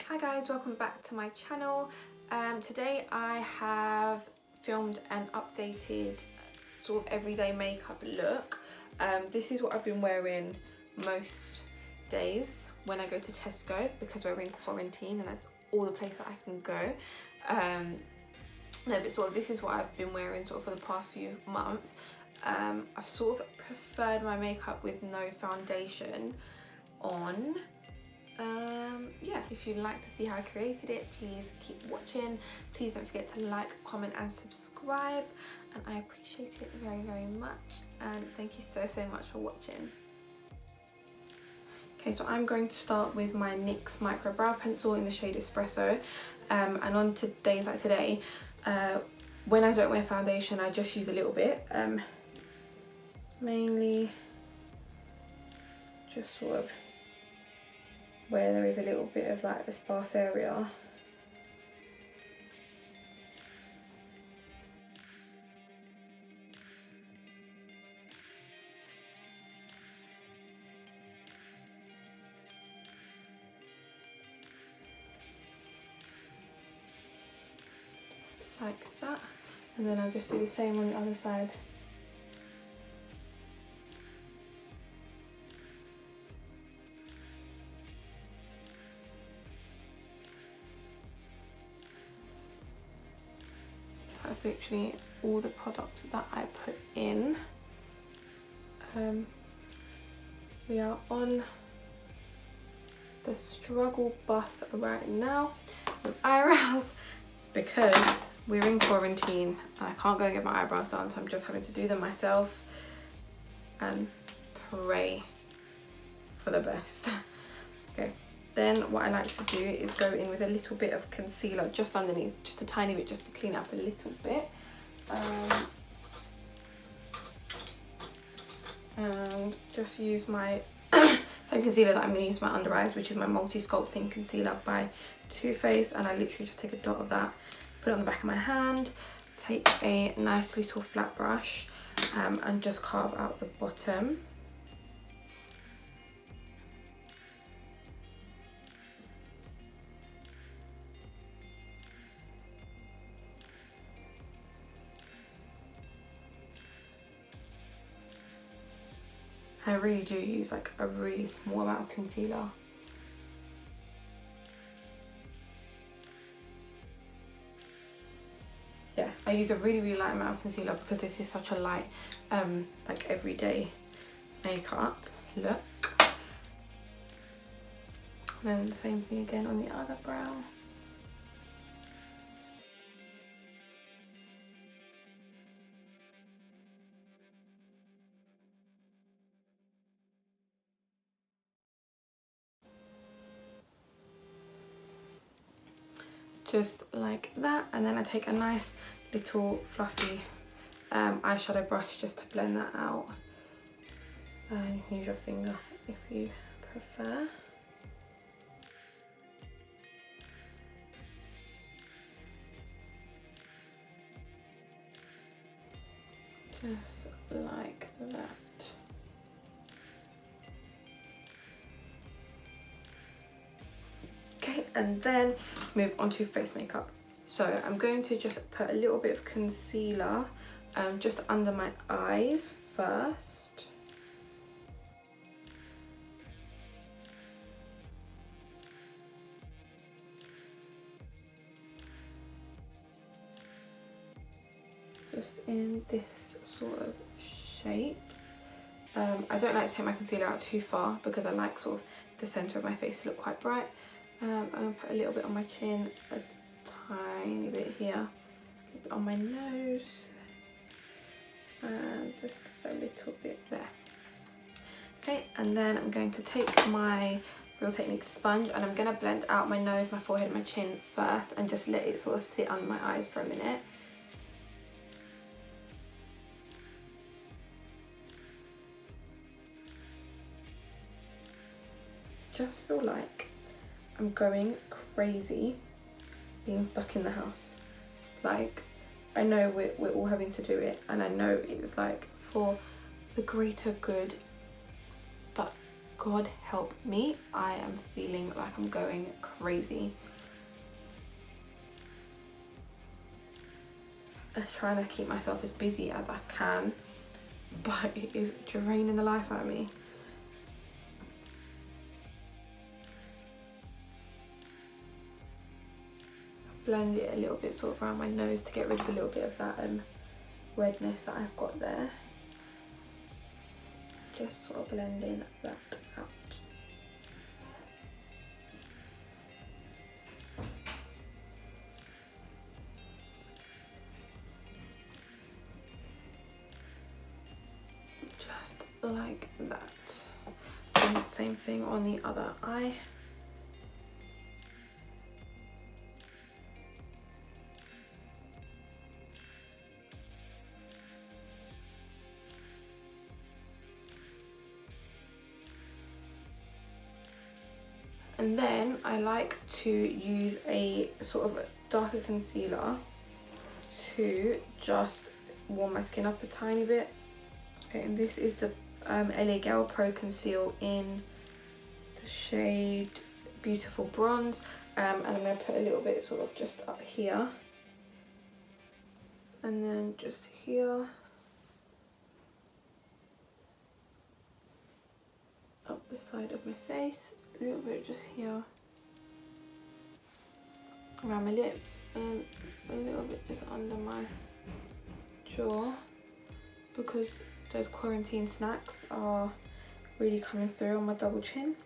Hi guys, welcome back to my channel. Today I have filmed an updated sort of everyday makeup look. This is what I've been wearing most days when I go to Tesco because we're in quarantine and that's all the place that I can go. No, but sort of this is what I've been wearing sort of for the past few months. I've sort of preferred my makeup with no foundation on. Yeah, if you'd like to see how I created it, please keep watching. Please don't forget to like, comment and subscribe, and I appreciate it very, very much, and thank you so much for watching. Okay, so I'm going to start with my NYX micro brow pencil in the shade Espresso, and on days like today, when I don't wear foundation, I just use a little bit, mainly just sort of where there is a little bit of like a sparse area. Just like that. And then I'll just do the same on the other side. That's literally all the product that I put in. We are on the struggle bus right now with eyebrows because we're in quarantine and I can't go and get my eyebrows done, so I'm just having to do them myself and pray for the best. Okay. Then what I like to do is go in with a little bit of concealer just underneath, just a tiny bit, just to clean up a little bit. And just use my same concealer that I'm going to use for my under eyes, which is my Multi Sculpting Concealer by Too Faced, and I literally just take a dot of that, put it on the back of my hand, take a nice little flat brush, and just carve out the bottom. I really do use like a really small amount of concealer. Yeah, I use a really light amount of concealer because this is such a light, like everyday makeup look. And then the same thing again on the other brow. Just like that, and then I take a nice little fluffy eyeshadow brush just to blend that out. You can use your finger if you prefer. Just like that. Okay, and then move on to face makeup. So I'm going to just put a little bit of concealer just under my eyes first. Just in this sort of shape. I don't like to take my concealer out too far because I like sort of the centre of my face to look quite bright. I'm going to put a little bit on my chin, a tiny bit here, a little bit on my nose, and just a little bit there. Okay, and then I'm going to take my Real Techniques sponge and I'm going to blend out my nose, my forehead, my chin first and just let it sort of sit under my eyes for a minute. Just feel like I'm going crazy being stuck in the house. Like, I know we're all having to do it and I know it's like for the greater good, but God help me, I am feeling like I'm going crazy. I'm trying to keep myself as busy as I can, but it is draining the life out of me. Blend it a little bit sort of around my nose to get rid of a little bit of that redness that I've got there. Just sort of blending that out. Just like that. And same thing on the other eye. And then I like to use a sort of darker concealer to just warm my skin up a tiny bit. Okay, and this is the LA Girl Pro Conceal in the shade Beautiful Bronze. And I'm going to put a little bit sort of just up here. And then just here. Up the side of my face. A little bit just here around my lips, and a little bit just under my jaw, because those quarantine snacks are really coming through on my double chin.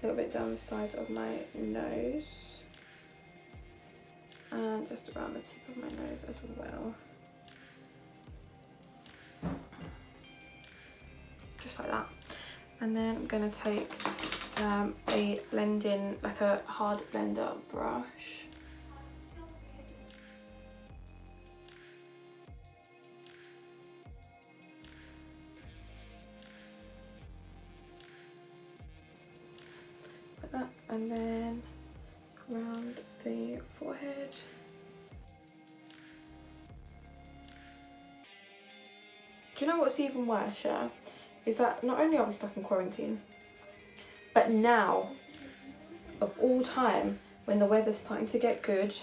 A little bit down the side of my nose, and just around the tip of my nose as well. Just like that. And then I'm going to take a blending, like a hard blender brush. Like that. And then around the forehead. Do you know what's even worse, yeah? Is that not only are we stuck in quarantine, but now, of all time, when the weather's starting to get good,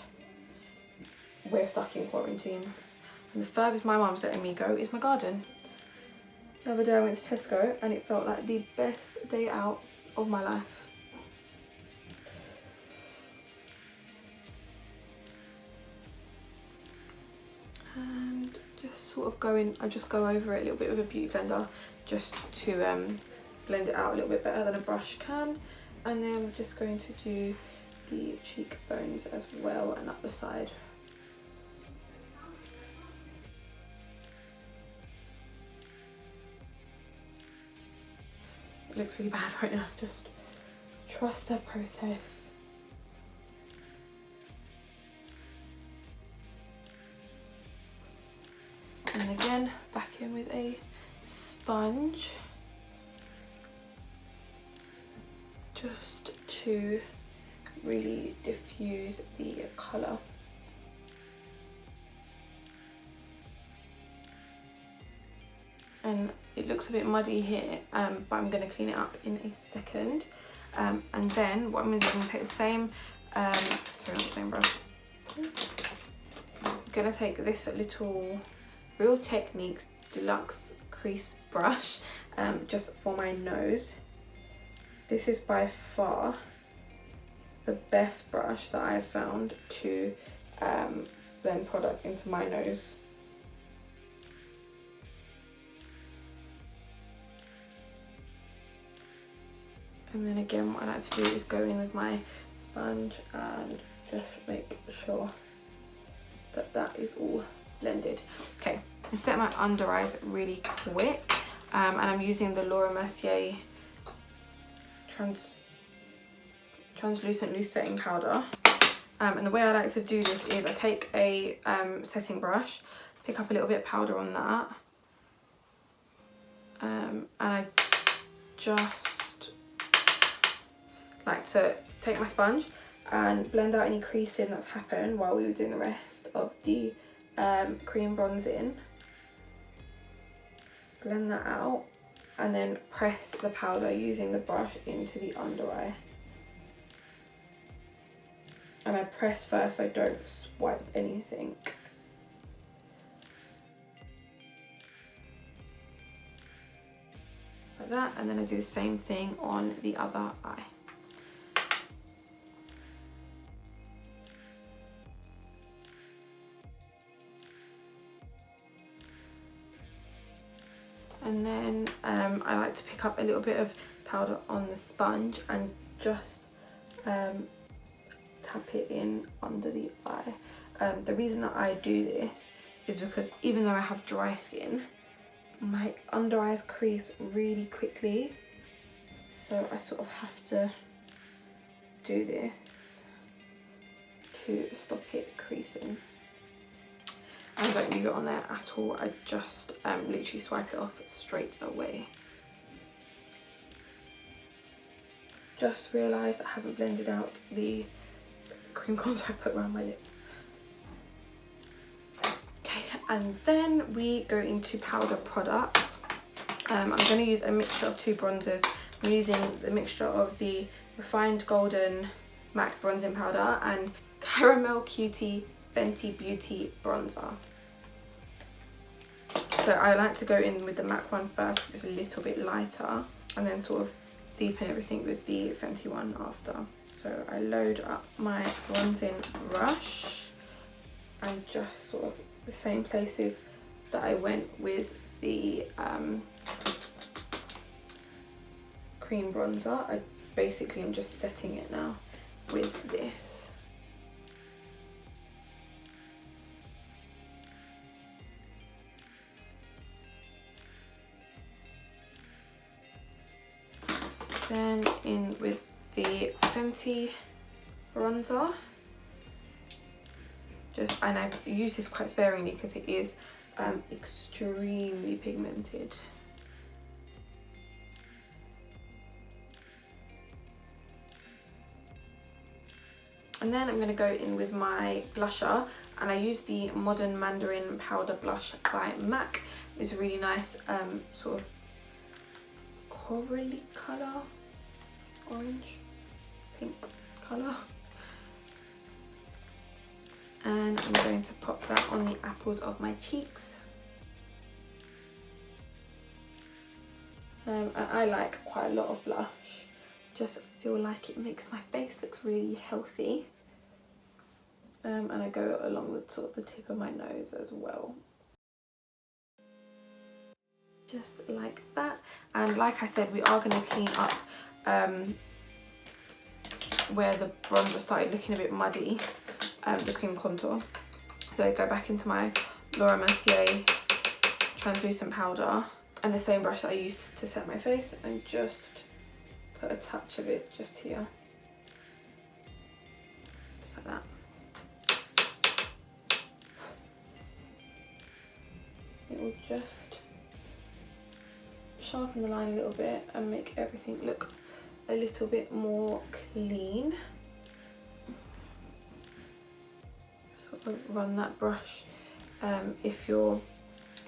we're stuck in quarantine. And the furthest my mum's letting me go is my garden. The other day I went to Tesco and it felt like the best day out of my life. And just sort of I just go over it a little bit with a beauty blender, just to blend it out a little bit better than a brush can. And then we're just going to do the cheekbones as well, and up the side. It looks really bad right now, just trust the process. And again, back in with a sponge, just to really diffuse the colour. And it looks a bit muddy here, but I'm going to clean it up in a second. And then what I'm going to do, I'm going to take the same, sorry, not the same brush. I'm going to take this little Real Techniques Deluxe Crease brush, just for my nose. This is by far the best brush that I've found to blend product into my nose. And then again, what I like to do is go in with my sponge and just make sure that that is all blended. Okay, I set my under eyes really quick, and I'm using the Laura Mercier translucent loose setting powder. And the way I like to do this is I take a setting brush, pick up a little bit of powder on that, and I just like to take my sponge and blend out any creasing that's happened while we were doing the rest of the cream bronzing. Blend that out, and then press the powder using the brush into the under eye. And I press first, I don't swipe anything. Like that, and then I do the same thing on the other eye. And then I like to pick up a little bit of powder on the sponge and just tap it in under the eye. The reason that I do this is because even though I have dry skin, my under eyes crease really quickly, so I sort of have to do this to stop it creasing. I don't leave it on there at all, I just literally swipe it off straight away. Just realised I haven't blended out the cream contour I put around my lip. Okay, and then we go into powder products. I'm going to use a mixture of two bronzers. I'm using the mixture of the Refined Golden MAC Bronzing Powder and Caramel Cutie Fenty Beauty Bronzer. So I like to go in with the MAC one first because it's a little bit lighter, and then sort of deepen everything with the Fenty one after. So I load up my bronzing brush and just sort of the same places that I went with the cream bronzer. I basically am just setting it now with this. Then in with the Fenty bronzer. And I use this quite sparingly because it is extremely pigmented. And then I'm going to go in with my blusher, and I use the Modern Manderin Powder Blush by MAC. It's a really nice sort of corally colour, orange, pink colour. And I'm going to pop that on the apples of my cheeks. And I like quite a lot of blush. Just feel like it makes my face look really healthy. And I go along with sort of the tip of my nose as well. Just like that. And like I said, we are going to clean up where the bronzer started looking a bit muddy, the cream contour. So I go back into my Laura Mercier translucent powder and the same brush that I used to set my face, and just put a touch of it just here, just like that. It will just sharpen the line a little bit and make everything look a little bit more clean. Sort of run that brush, if your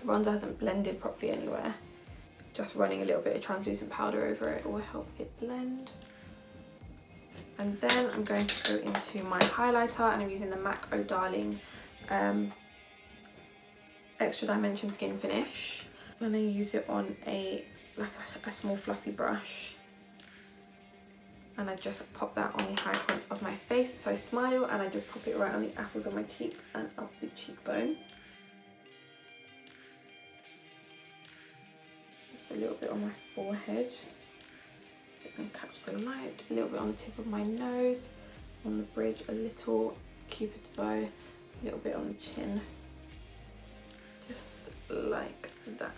bronzer hasn't blended properly anywhere, just running a little bit of translucent powder over it will help it blend. And then I'm going to go into my highlighter, and I'm using the MAC Oh Darling Extra Dimension Skin Finish. And I use it on a small fluffy brush, and I just pop that on the high points of my face. So I smile and I just pop it right on the apples of my cheeks and up the cheekbone. Just a little bit on my forehead, so I can catch the light. A little bit on the tip of my nose, on the bridge, a little cupid's bow, a little bit on the chin, just like that.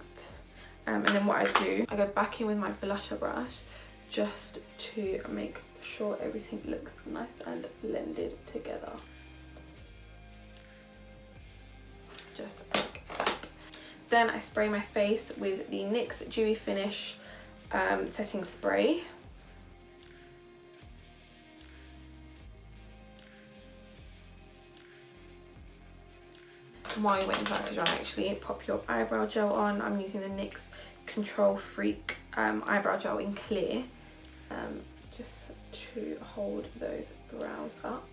And then what I do, I go back in with my blusher brush just to make sure everything looks nice and blended together. Just like that. Then I spray my face with the NYX Dewy Finish setting spray. While you're waiting for that to dry, actually pop your eyebrow gel on. I'm using the NYX Control Freak eyebrow gel in clear, just to hold those brows up.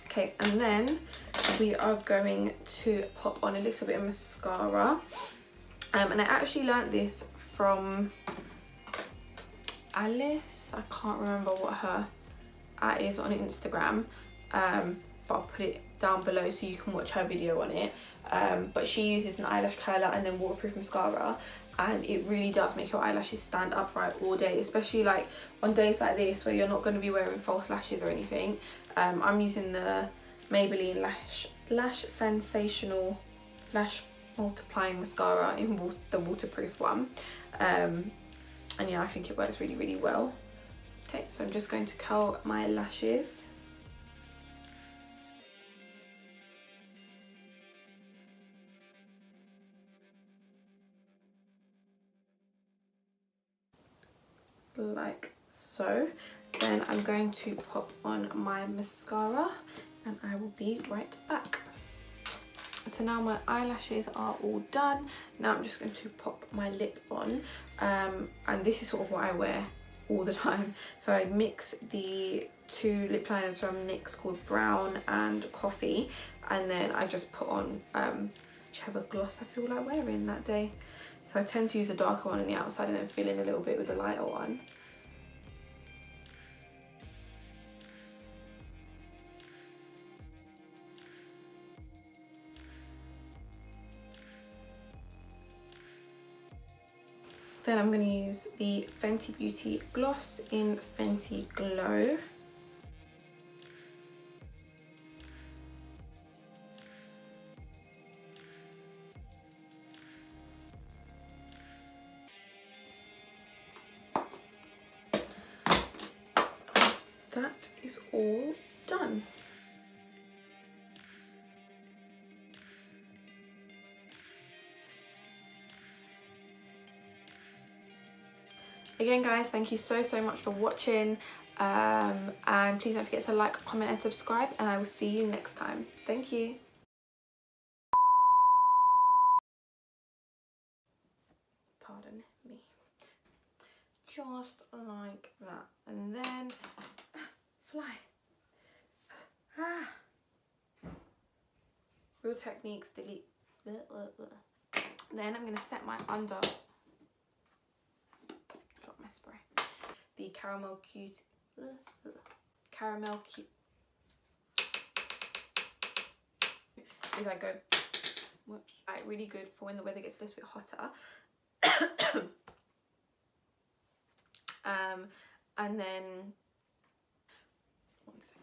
Okay, and then we are going to pop on a little bit of mascara. And I actually learnt this from Alice. I can't remember what her at is on Instagram, but I'll put it down below so you can watch her video on it. But she uses an eyelash curler and then waterproof mascara, and it really does make your eyelashes stand upright all day, especially like on days like this where you're not going to be wearing false lashes or anything. I'm using the Maybelline Lash Sensational Lash Multiplying Mascara in the waterproof one. And yeah, I think it works really, really well. Okay, so I'm just going to curl my lashes. Like so. Then I'm going to pop on my mascara and I will be right back. So now my eyelashes are all done. Now I'm just going to pop my lip on, and this is sort of what I wear all the time. So I mix the two lip liners from NYX called Brown and Coffee, and then I just put on whichever gloss I feel like wearing that day. So I tend to use the darker one on the outside and then fill in a little bit with the lighter one. Then I'm going to use the Fenty Beauty Gloss in Fenty Glow. That is all done. Again guys, thank you so much for watching, and please don't forget to like, comment and subscribe, and I will see you next time. Thank you. Pardon me. Just like that, and then fly. Real Techniques, delete. Then I'm going to set my under. Drop my spray. The Caramel Cutie. Caramel Cutie. Is I go. Whoops. Like, really good for when the weather gets a little bit hotter. And then 1 second.